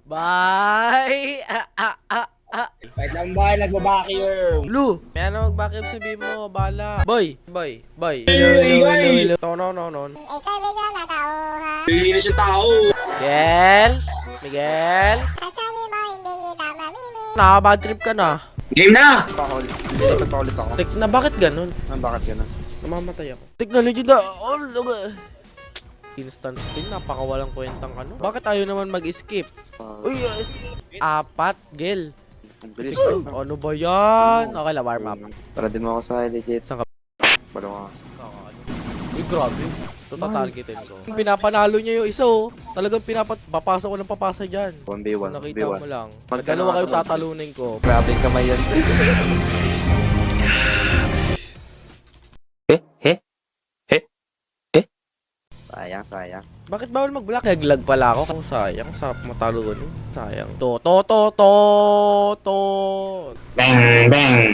Bye! Kahit lang ba, nagbabacuum. Lu! May ano mag-backup sabihin mo, bala. Boy! Boy! Boy! Hello. Tono. Ikaw medyo natauhan. Linis yung tao. Miguel! Miguel! Kasabi mo hindi kita mamimit. Nakabad trip ka na. Game na! Lilipat pa ulit ako. Tek na, bakit ganun? Bakit ganun? Namamatay ako. Technology na! Oh, look! Instant spin, napakawalang kwentang ano. Bakit ayaw naman mag-skip? Uy! Apat, Gel. Ang bilis Ay, ko. ano ba yan? Okay lang, warm up. Para din mo ako sa legit. Saan ka? Para mo ako sa... Uy, grabe. Ito tatargetin ko. Pinapanalo niya yung isa oh. Talagang papasa ko ng papasa dyan. 1v1. Nakita mo lang. Magkano Dalawa kayo ka? tatalunin ko. Grabe yung kamay yan. Sayang. Bakit bawal mag-block? Naglag pala ako. Oh, sayang. Sa matalunin. Sayang. To. Bang, bang.